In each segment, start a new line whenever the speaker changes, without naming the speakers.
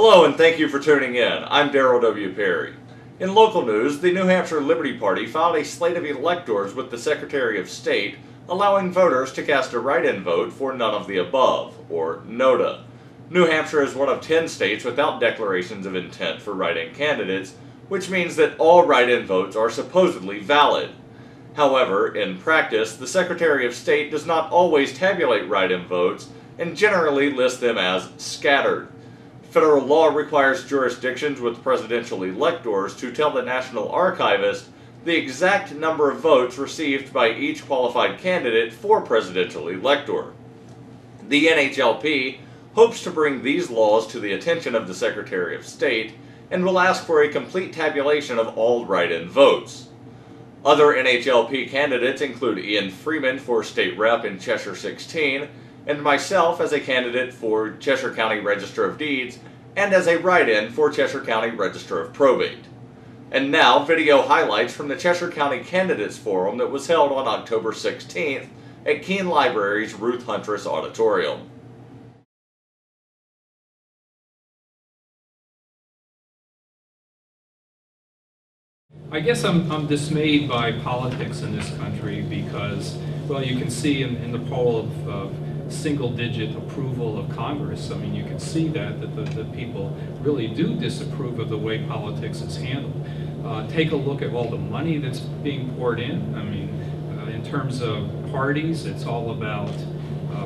Hello and thank you for tuning in. I'm Darrell W. Perry. In local news, the New Hampshire Liberty Party filed a slate of electors with the Secretary of State, allowing voters to cast a write-in vote for none of the above, or NOTA. New Hampshire is one of 10 states without declarations of intent for write-in candidates, which means that all write-in votes are supposedly valid. However, in practice, the Secretary of State does not always tabulate write-in votes and generally lists them as scattered. Federal law requires jurisdictions with presidential electors to tell the National Archivist the exact number of votes received by each qualified candidate for presidential elector. The NHLP hopes to bring these laws to the attention of the Secretary of State and will ask for a complete tabulation of all write-in votes. Other NHLP candidates include Ian Freeman for State Rep in Cheshire 16, and myself as a candidate for Cheshire County Register of Deeds and as a write-in for Cheshire County Register of Probate. And now, video highlights from the Cheshire County Candidates Forum that was held on October 16th at Keene Library's Ruth Huntress Auditorium.
I guess I'm dismayed by politics in this country because, well, you can see in the poll of single-digit approval of Congress, I mean, you can see that the people really do disapprove of the way politics is handled. Take a look at all the money that's being poured in. I mean, in terms of parties, it's all about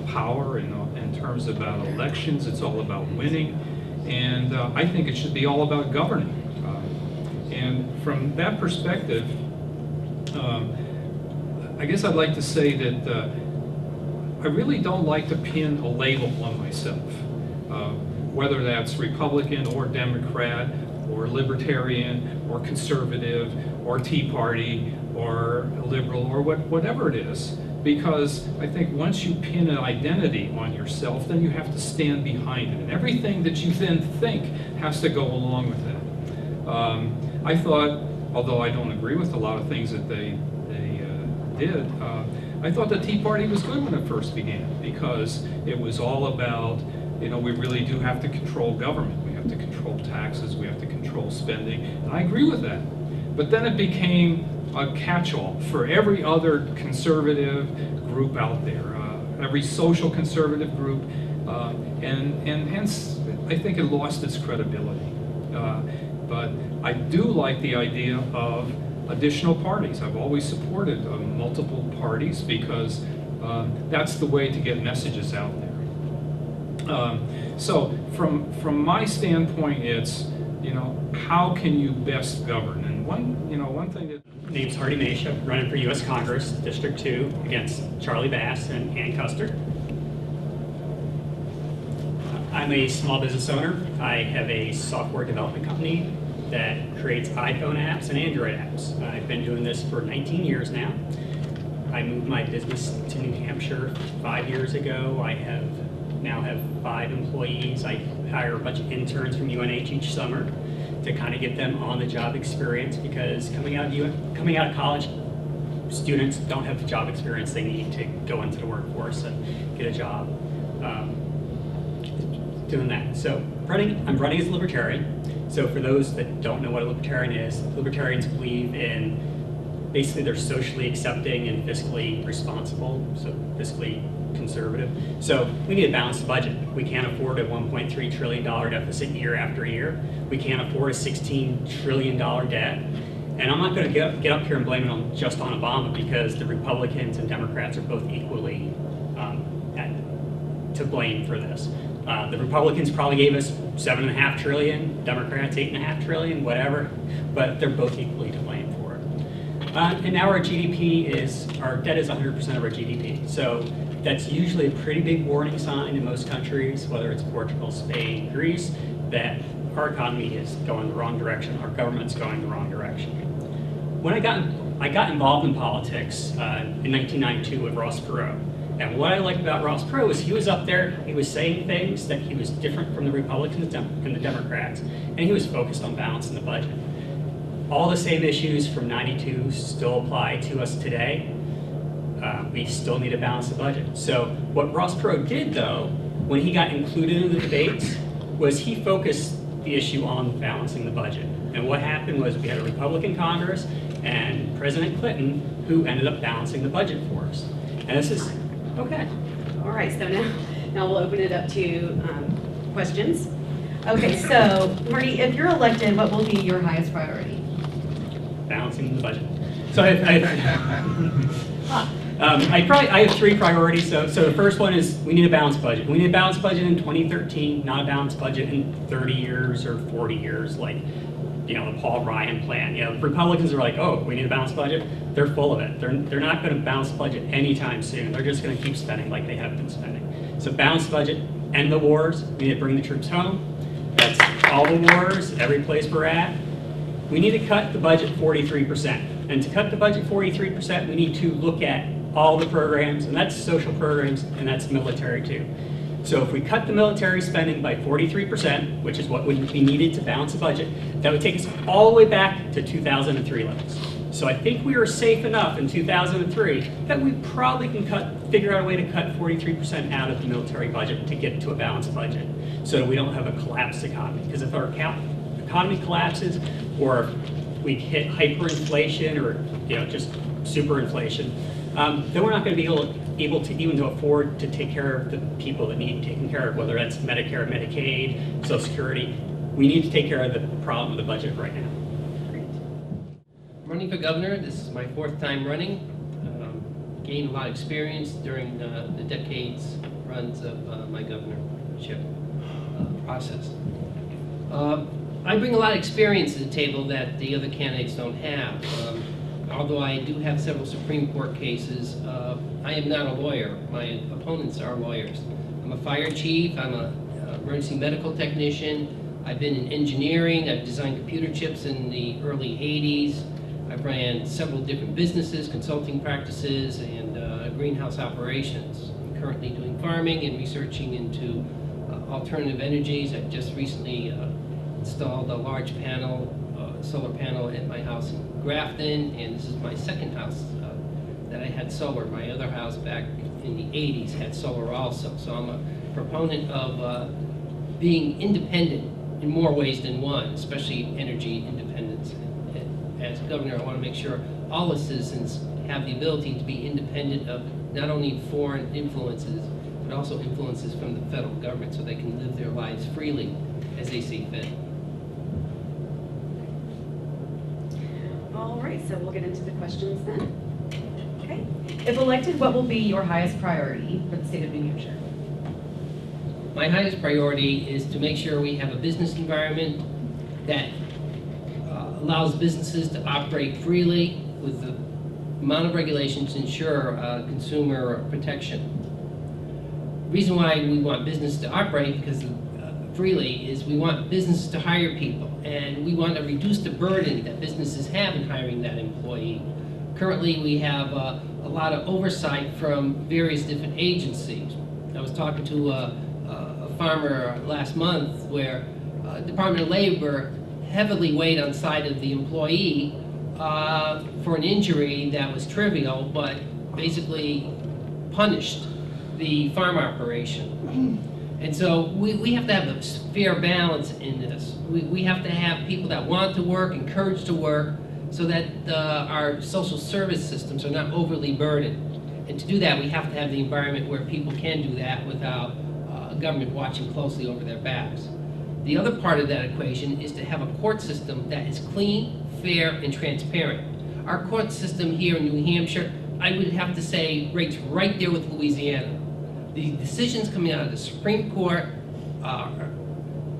power, and in terms about elections, it's all about winning. And I think it should be all about governing. And from that perspective, I guess I'd like to say that I really don't like to pin a label on myself, whether that's Republican or Democrat or Libertarian or Conservative or Tea Party or Liberal or whatever it is, because I think once you pin an identity on yourself, then you have to stand behind it, and everything that you then think has to go along with that. I thought, although I don't agree with a lot of things that they did, I thought the Tea Party was good when it first began, because it was all about, you know, we really do have to control government. We have to control taxes. We have to control spending. And I agree with that. But then it became a catch-all for every other conservative group out there, every social conservative group, and hence I think it lost its credibility. But I do like the idea of additional parties. I've always supported multiple parties because that's the way to get messages out there. So from my standpoint, it's, you know, how can you best govern? And one thing that...
Name's Hardy Maisha, running for U.S. Congress, District 2, against Charlie Bass and Ann Custer. I'm a small business owner. I have a software development company that creates iPhone apps and Android apps. I've been doing this for 19 years now. I moved my business to New Hampshire 5 years ago. I now have 5 employees. I hire a bunch of interns from UNH each summer to kind of get them on-the-job experience, because coming out of college, students don't have the job experience they need to go into the workforce and get a job. Doing that. So I'm running as a libertarian. So for those that don't know what a libertarian is, libertarians believe in basically they're socially accepting and fiscally responsible, so fiscally conservative. So we need to balance the budget. We can't afford a $1.3 trillion deficit year after year. We can't afford a $16 trillion debt. And I'm not going to get up here and blame it just on Obama, because the Republicans and Democrats are both equally to blame for this. The Republicans probably gave us $7.5 trillion, Democrats $8.5 trillion, whatever, but they're both equally to blame for it. And now our debt is 100% of our GDP. So that's usually a pretty big warning sign in most countries, whether it's Portugal, Spain, Greece, that our economy is going the wrong direction, our government's going the wrong direction. When I got involved in politics in 1992 with Ross Perot. And what I liked about Ross Perot is he was up there, he was saying things that he was different from the Republicans and the Democrats, and he was focused on balancing the budget. All the same issues from '92 still apply to us today. We still need to balance the budget. So what Ross Perot did, though, when he got included in the debates, was he focused the issue on balancing the budget. And what happened was we had a Republican Congress and President Clinton who ended up balancing the budget for us. And this is, okay.
All right, so now we'll open it up to questions. Okay, so Marty, if you're elected, what will be your highest priority?
Balancing the budget. So I have three priorities. So the first one is we need a balanced budget. We need a balanced budget in 2013, not a balanced budget in 30 years or 40 years, like the Paul Ryan plan. Republicans are like, oh, we need a balanced budget. They're full of it. They're not going to balance the budget anytime soon. They're just going to keep spending like they have been spending. So balanced budget, end the wars. We need to bring the troops home. That's all the wars, every place we're at. We need to cut the budget 43%. And to cut the budget 43%, we need to look at all the programs, and that's social programs, and that's military too. So if we cut the military spending by 43%, which is what would be needed to balance the budget, that would take us all the way back to 2003 levels. So I think we were safe enough in 2003 that we probably can figure out a way to cut 43% out of the military budget to get to a balanced budget, so that we don't have a collapsed economy. Because if our economy collapses, or we hit hyperinflation, or just superinflation, then we're not going to be able to even to afford to take care of the people that need taken care of, whether that's Medicare, Medicaid, Social Security. We need to take care of the problem of the budget right now.
Running for governor, this is my 4th time running. Gained a lot of experience during the decades runs of my governorship process. I bring a lot of experience to the table that the other candidates don't have. Although I do have several Supreme Court cases, I am not a lawyer. My opponents are lawyers. I'm a fire chief, I'm an emergency medical technician, I've been in engineering, I've designed computer chips in the early 80s, I've ran several different businesses, consulting practices, and greenhouse operations. I'm currently doing farming and researching into alternative energies. I've just recently installed a large solar panel at my house in Grafton, and this is my second house that I had solar. My other house back in the 80s had solar also. So I'm a proponent of being independent in more ways than one, especially energy independence. And as governor, I want to make sure all the citizens have the ability to be independent of not only foreign influences, but also influences from the federal government, so they can live their lives freely as they see fit.
All right, so we'll get into the questions then. Okay. If elected, what will be your highest priority for the state of New Hampshire?
My highest priority is to make sure we have a business environment that allows businesses to operate freely with the amount of regulations to ensure consumer protection. The reason why we want business to operate freely is we want businesses to hire people, and we want to reduce the burden that businesses have in hiring that employee. Currently, we have a lot of oversight from various different agencies. I was talking to a farmer last month where Department of Labor heavily weighed on the side of the employee for an injury that was trivial, but basically punished the farm operation. And so we have to have a fair balance in this. We have to have people that want to work, encouraged to work, so that our social service systems are not overly burdened. And to do that, we have to have the environment where people can do that without government watching closely over their backs. The other part of that equation is to have a court system that is clean, fair, and transparent. Our court system here in New Hampshire, I would have to say, rates right there with Louisiana. The decisions coming out of the Supreme Court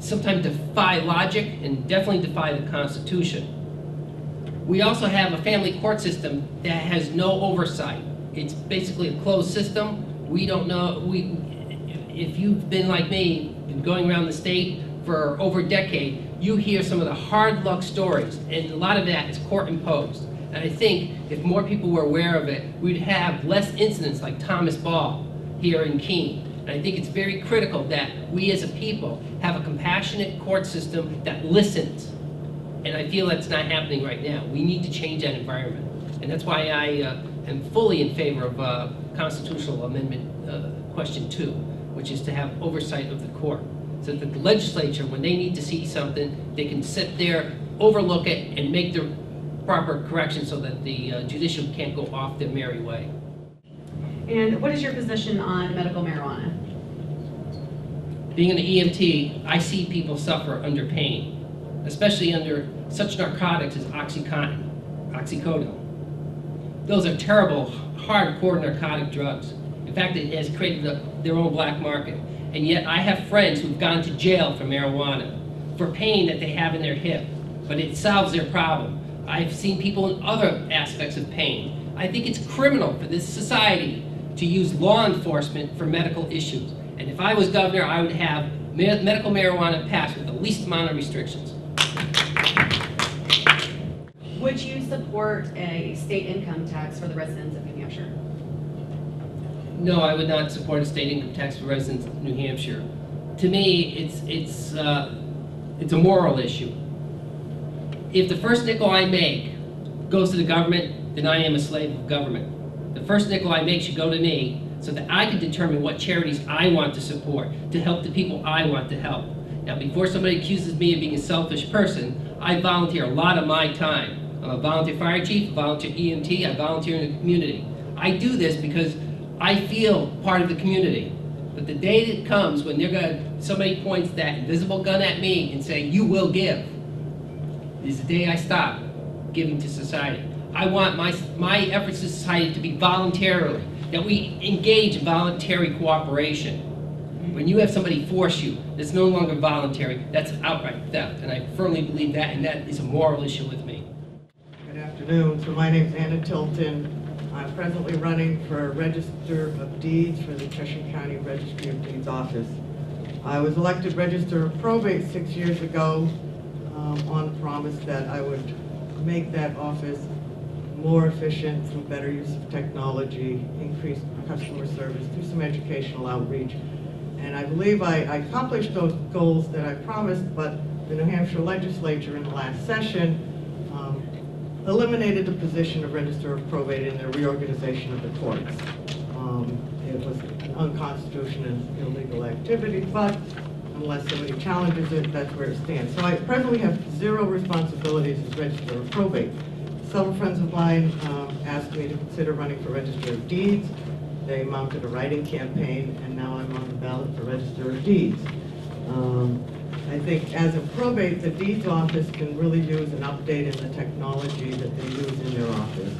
sometimes defy logic and definitely defy the Constitution. We also have a family court system that has no oversight. It's basically a closed system. We don't know, if you've been like me, been going around the state for over a decade, you hear some of the hard luck stories, and a lot of that is court imposed. And I think if more people were aware of it, we'd have less incidents like Thomas Ball here in Keene. And I think it's very critical that we as a people have a compassionate court system that listens. And I feel that's not happening right now. We need to change that environment. And that's why I am fully in favor of Constitutional Amendment Question 2, which is to have oversight of the court. so that the legislature, when they need to see something, they can sit there, overlook it, and make the proper correction so that the judicial can't go off their merry way.
And what is your position on medical marijuana?
Being an EMT, I see people suffer under pain, especially under such narcotics as oxycodone. Those are terrible, hardcore narcotic drugs. In fact, it has created their own black market. And yet I have friends who've gone to jail for marijuana, for pain that they have in their hip, but it solves their problem. I've seen people in other aspects of pain. I think it's criminal for this society to use law enforcement for medical issues. And if I was governor, I would have medical marijuana passed with the least amount of restrictions.
Would you support a state income tax for the residents of New Hampshire?
No, I would not support a state income tax for residents of New Hampshire. To me, it's a moral issue. If the first nickel I make goes to the government, then I am a slave of government. The first nickel I make should go to me so that I can determine what charities I want to support to help the people I want to help. Now, before somebody accuses me of being a selfish person, I volunteer a lot of my time. I'm a volunteer fire chief, a volunteer EMT, I volunteer in the community. I do this because I feel part of the community. But the day that comes when somebody points that invisible gun at me and say, "You will give," is the day I stop giving to society. I want my efforts to society to be voluntarily, that we engage in voluntary cooperation. When you have somebody force you, it's no longer voluntary, that's outright theft, and I firmly believe that, and that is a moral issue with me.
Good afternoon. So my name is Anna Tilton. I'm presently running for Register of Deeds for the Cheshire County Registry of Deeds office. I was elected Register of Probate 6 years ago on the promise that I would make that office more efficient through better use of technology, increased customer service, through some educational outreach. And I believe I accomplished those goals that I promised, but the New Hampshire legislature in the last session eliminated the position of Register of Probate in the reorganization of the courts. It was an unconstitutional and illegal activity, but unless somebody challenges it, that's where it stands. So I presently have 0 responsibilities as Register of Probate. Several friends of mine asked me to consider running for Register of Deeds. They mounted a write-in campaign, and now I'm on the ballot for Register of Deeds. I think as a probate, the deeds office can really use an update in the technology that they use in their office.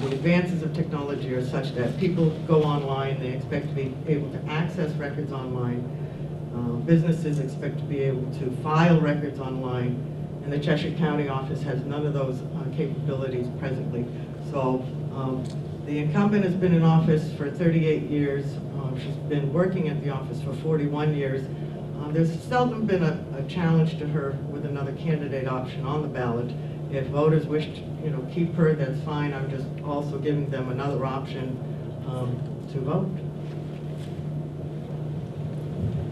The advances of technology are such that people go online, they expect to be able to access records online. Businesses expect to be able to file records online, and the Cheshire County office has none of those capabilities presently. So the incumbent has been in office for 38 years. She's been working at the office for 41 years. There's seldom been a challenge to her with another candidate option on the ballot. If voters wish to keep her, that's fine. I'm just also giving them another option to vote.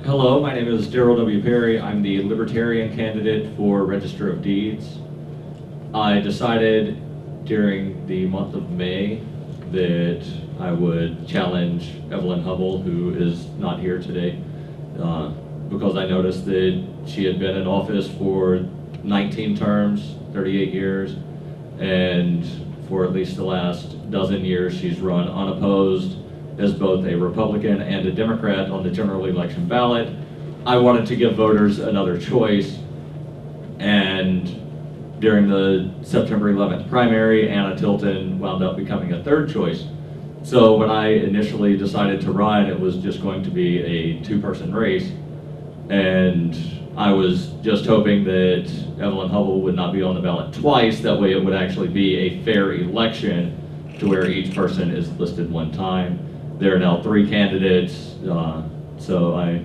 Hello, my name is Daryl W. Perry. I'm the Libertarian candidate for Register of Deeds. I decided during the month of May that I would challenge Evelyn Hubble, who is not here today, because I noticed that she had been in office for 19 terms, 38 years, and for at least the last dozen years she's run unopposed as both a Republican and a Democrat on the general election ballot. I wanted to give voters another choice, and during the September 11th primary, Anna Tilton wound up becoming a third choice. So when I initially decided to run, it was just going to be a 2-person race. And I was just hoping that Evelyn Hubble would not be on the ballot twice. That way it would actually be a fair election to where each person is listed one time. There are now 3 candidates, so I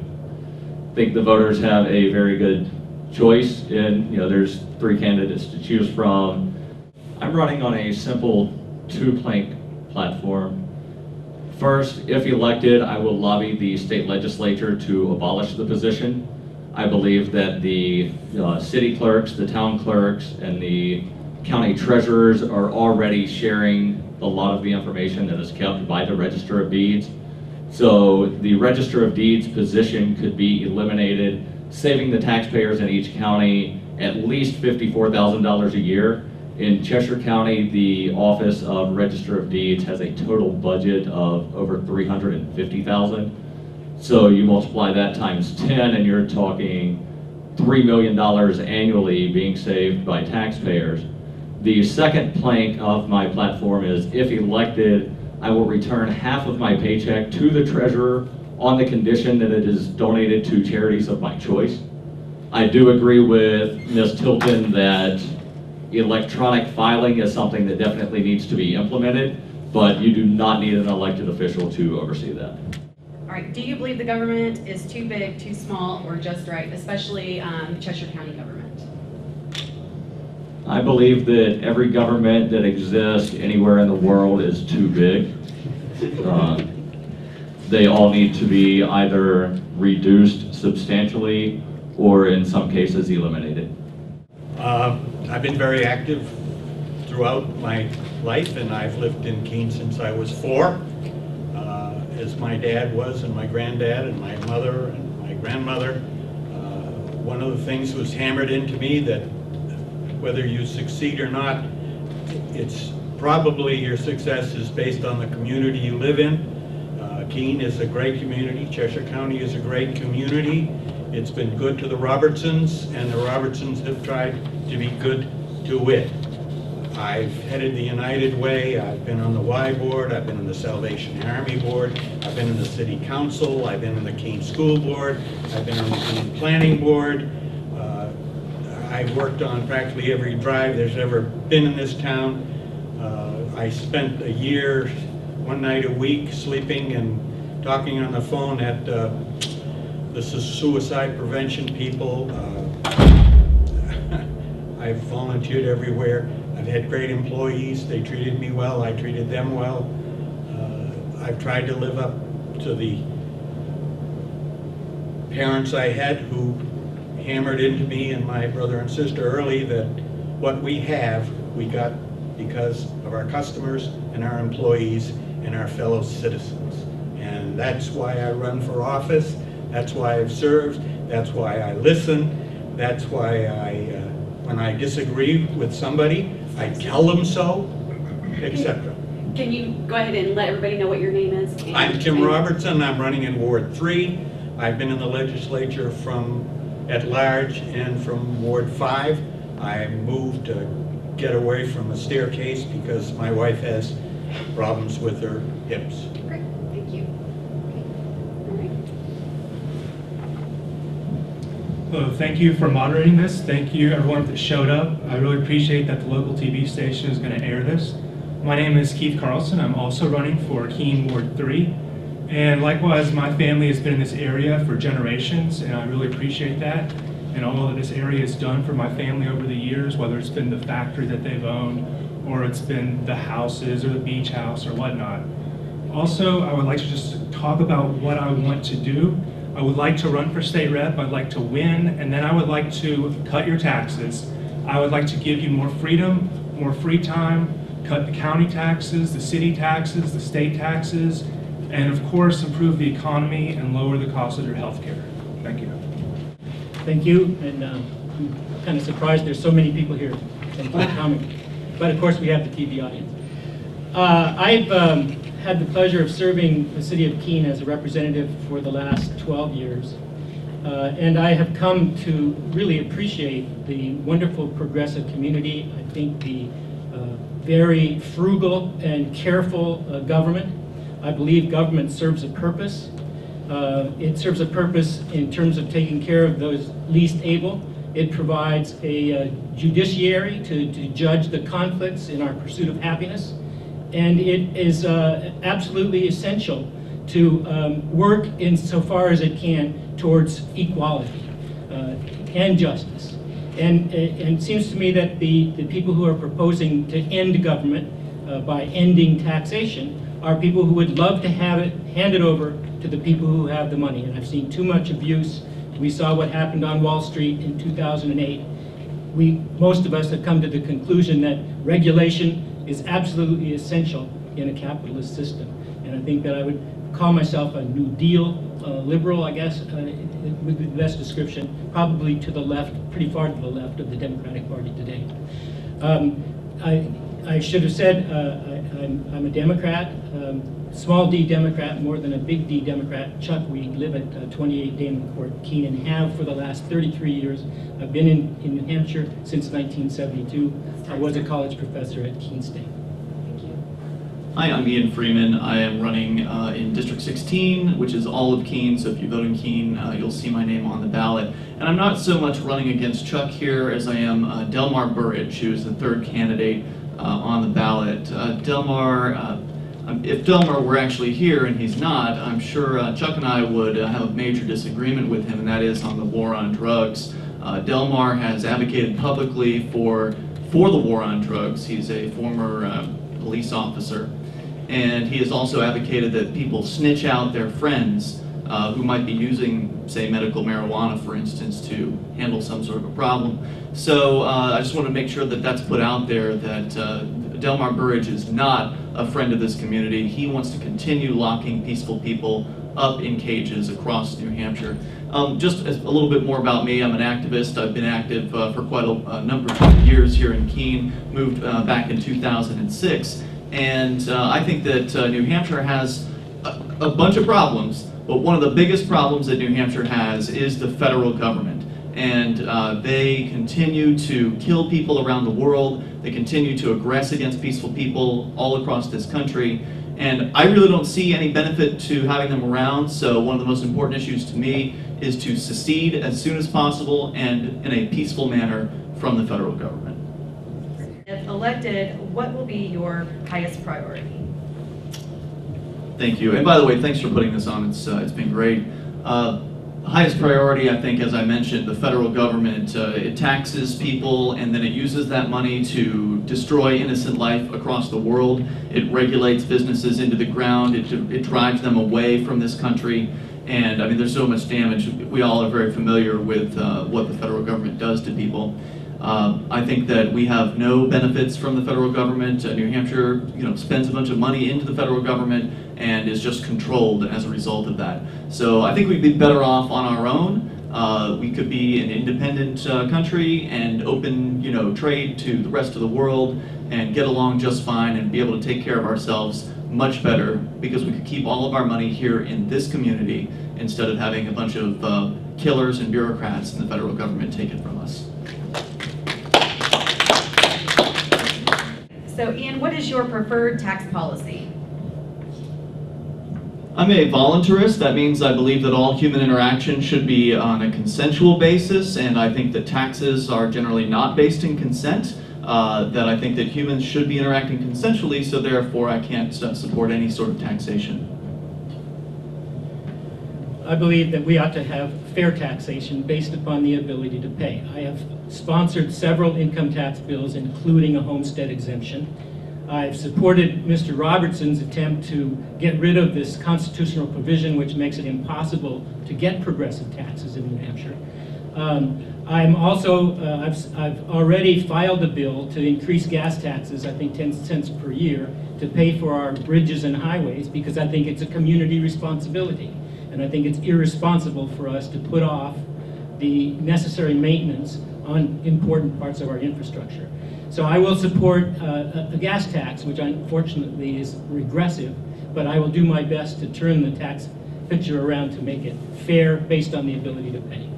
think the voters have a very good choice. And there's 3 candidates to choose from. I'm running on a simple 2-plank platform. First, if elected, I will lobby the state legislature to abolish the position. I believe that the city clerks, the town clerks, and the county treasurers are already sharing a lot of the information that is kept by the Register of Deeds. So the Register of Deeds position could be eliminated, saving the taxpayers in each county at least $54,000 a year. In Cheshire County, the Office of Register of Deeds has a total budget of over $350,000. So you multiply that times 10 and you're talking $3 million annually being saved by taxpayers. The second plank of my platform is, if elected, I will return half of my paycheck to the treasurer on the condition that it is donated to charities of my choice. I do agree with Ms. Tilton that electronic filing is something that definitely needs to be implemented, but you do not need an elected official to oversee that.
All right, do you believe the government is too big, too small, or just right, especially Cheshire County government?
I believe that every government that exists anywhere in the world is too big. They all need to be either reduced substantially or in some cases eliminated.
I've been very active throughout my life, and I've lived in Keene since I was 4, as my dad was, and my granddad, and my mother, and my grandmother. One of the things was hammered into me that whether you succeed or not, it's probably your success is based on the community you live in. Keene is a great community. Cheshire County is a great community. It's been good to the Robertsons, and the Robertsons have tried to be good to it. I've headed the United Way. I've been on the Y board. I've been on the Salvation Army board. I've been in the City Council. I've been in the Keene School Board. I've been on the Keene Planning Board. I've worked on practically every drive there's ever been in this town. I spent a year, one night a week, sleeping and talking on the phone at the suicide prevention people. I've volunteered everywhere. I've had great employees. They treated me well. I treated them well. I've tried to live up to the parents I had who hammered into me and my brother and sister early that what we have, we got because of our customers and our employees and our fellow citizens. And that's why I run for office. That's why I've served. That's why I listen. That's why when I disagree with somebody, I tell them so, etc.
Can you go ahead and let everybody know what your name is?
I'm Tim Robertson. I'm running in Ward 3. I've been in the legislature from at large and from Ward 5. I moved to get away from a staircase because my wife has problems with her hips.
Great, thank you. Okay. All right.
Well, thank you for moderating this. Thank you everyone that showed up. I really appreciate that the local TV station is going to air this. My name is Keith Carlson. I'm also running for Keene Ward 3. And likewise, my family has been in this area for generations, and I really appreciate that. And all that this area has done for my family over the years, whether it's been the factory that they've owned, or it's been the houses or the beach house or whatnot. Also, I would like to just talk about what I want to do. I would like to run for state rep, I'd like to win, and then I would like to cut your taxes. I would like to give you more freedom, more free time, cut the county taxes, the city taxes, the state taxes, and of course improve the economy and lower the cost of your health care. Thank you.
Thank you, and I'm kind of surprised there's so many people here. Thank you for coming. But of course we have the TV audience. I've had the pleasure of serving the city of Keene as a representative for the last 12 years. And I have come to really appreciate the wonderful progressive community. I think the very frugal and careful government. I believe government serves a purpose. It serves a purpose in terms of taking care of those least able. It provides a judiciary to judge the conflicts in our pursuit of happiness. And it is absolutely essential to work insofar as it can towards equality and justice. And it seems to me that the people who are proposing to end government by ending taxation are people who would love to have it handed over to the people who have the money. And I've seen too much abuse. We saw what happened on Wall Street in 2008. Most of us have come to the conclusion that regulation is absolutely essential in a capitalist system. And I think that I would call myself a New Deal liberal, I guess, would be the best description, probably to the left, pretty far to the left of the Democratic Party today. I should have said I'm a Democrat, small d Democrat, more than a big D Democrat. Chuck, we live at 28 Damon Court, Keene, and have for the last 33 years. I've been in New Hampshire since 1972. I was a college professor at Keene State.
Hi, I'm Ian Freeman. I am running in District 16, which is all of Keene, so if you vote in Keene, you'll see my name on the ballot. And I'm not so much running against Chuck here as I am Delmar Burridge, who is the third candidate on the ballot. If Delmar were actually here, and he's not, I'm sure Chuck and I would have a major disagreement with him, and that is on the war on drugs. Delmar has advocated publicly for the war on drugs. He's a former police officer. And he has also advocated that people snitch out their friends who might be using, say, medical marijuana, for instance, to handle some sort of a problem. So I just want to make sure that that's put out there, that Delmar Burridge is not a friend of this community. He wants to continue locking peaceful people up in cages across New Hampshire. Just a little bit more about me. I'm an activist. I've been active for quite a number of years here in Keene, moved back in 2006. And I think that New Hampshire has a bunch of problems, but one of the biggest problems that New Hampshire has is the federal government. And they continue to kill people around the world. They continue to aggress against peaceful people all across this country. And I really don't see any benefit to having them around, so one of the most important issues to me is to secede as soon as possible and in a peaceful manner from the federal government.
If elected, what will be your highest priority?
Thank you. And by the way, thanks for putting this on. It's been great. Highest priority, I think, as I mentioned, the federal government. It taxes people and then it uses that money to destroy innocent life across the world. It regulates businesses into the ground. It drives them away from this country. And I mean, there's so much damage. We all are very familiar with what the federal government does to people. I think that we have no benefits from the federal government. New Hampshire, spends a bunch of money into the federal government and is just controlled as a result of that. So I think we'd be better off on our own. We could be an independent country and open, trade to the rest of the world and get along just fine and be able to take care of ourselves much better because we could keep all of our money here in this community instead of having a bunch of killers and bureaucrats in the federal government take it from us.
So Ian, what is your preferred tax policy?
I'm a voluntarist. That means I believe that all human interaction should be on a consensual basis, and I think that taxes are generally not based in consent, that I think that humans should be interacting consensually, so therefore I can't support any sort of taxation.
I believe that we ought to have fair taxation based upon the ability to pay. I have sponsored several income tax bills, including a homestead exemption. I've supported Mr. Robertson's attempt to get rid of this constitutional provision which makes it impossible to get progressive taxes in New Hampshire. I'm also, I've already filed a bill to increase gas taxes, I think 10 cents per year, to pay for our bridges and highways because I think it's a community responsibility. And I think it's irresponsible for us to put off the necessary maintenance on important parts of our infrastructure. So I will support a gas tax, which unfortunately is regressive, but I will do my best to turn the tax picture around to make it fair based on the ability to pay.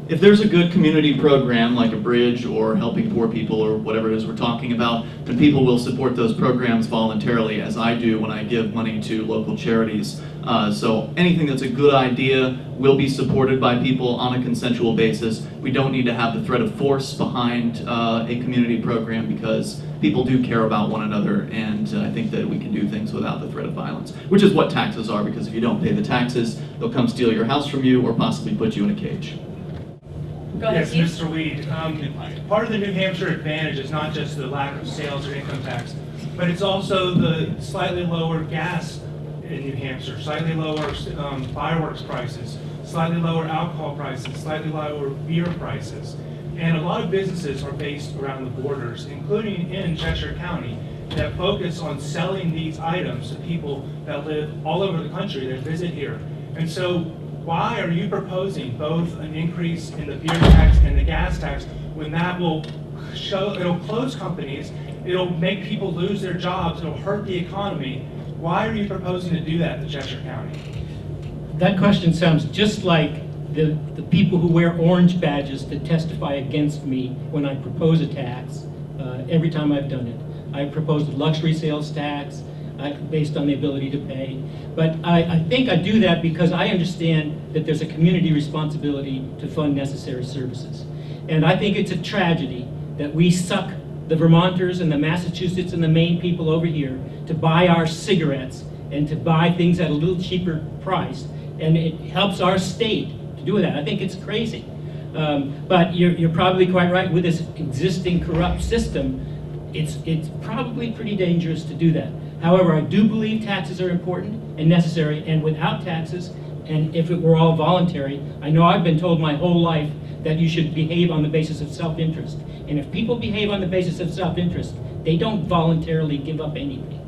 If there's a good community program like a bridge or helping poor people or whatever it is we're talking about, then people will support those programs voluntarily, as I do when I give money to local charities. So anything that's a good idea will be supported by people on a consensual basis. We don't need to have the threat of force behind a community program because people do care about one another, and I think that we can do things without the threat of violence, which is what taxes are, because if you don't pay the taxes, they'll come steal your house from you or possibly put you in a cage.
Go ahead,
Yes,
Steve.
Mr. Weed. Part of the New Hampshire advantage is not just the lack of sales or income tax, but it's also the slightly lower gas in New Hampshire, slightly lower fireworks prices, slightly lower alcohol prices, slightly lower beer prices. And a lot of businesses are based around the borders, including in Cheshire County. that focus on selling these items to people that live all over the country that visit here. And so why are you proposing both an increase in the beer tax and the gas tax when that will it'll close companies, it'll make people lose their jobs, it'll hurt the economy? Why are you proposing to do that to Cheshire County?
That question sounds just like the people who wear orange badges to testify against me when I propose a tax every time I've done it. I proposed a luxury sales tax based on the ability to pay. But I think I do that because I understand that there's a community responsibility to fund necessary services. And I think it's a tragedy that we suck the Vermonters and the Massachusetts and the Maine people over here to buy our cigarettes and to buy things at a little cheaper price. And it helps our state to do that. I think it's crazy. But you're probably quite right. With this existing corrupt system, it's probably pretty dangerous to do that. However, I do believe taxes are important and necessary, and without taxes, and if it were all voluntary, I know I've been told my whole life that you should behave on the basis of self-interest. And if people behave on the basis of self-interest, they don't voluntarily give up anything.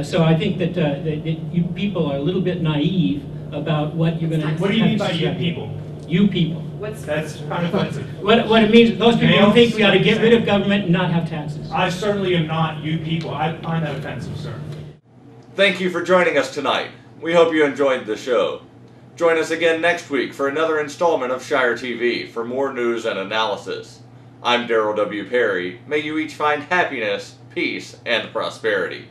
So I think that, that you people are a little bit naive about what you're going to.
What do you mean by you people?
You people.
That's kind of offensive.
What it means, those people who
Males,
think we ought to get rid of government and not have taxes.
I certainly am not you people. I find that offensive, sir.
Thank you for joining us tonight. We hope you enjoyed the show. Join us again next week for another installment of Shire TV for more news and analysis. I'm Darrell W. Perry. May you each find happiness, peace, and prosperity.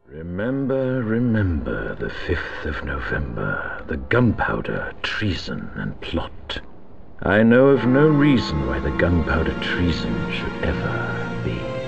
Remember, remember the 5th of November, the gunpowder, treason, and plot. I know of no reason why the gunpowder treason should ever be.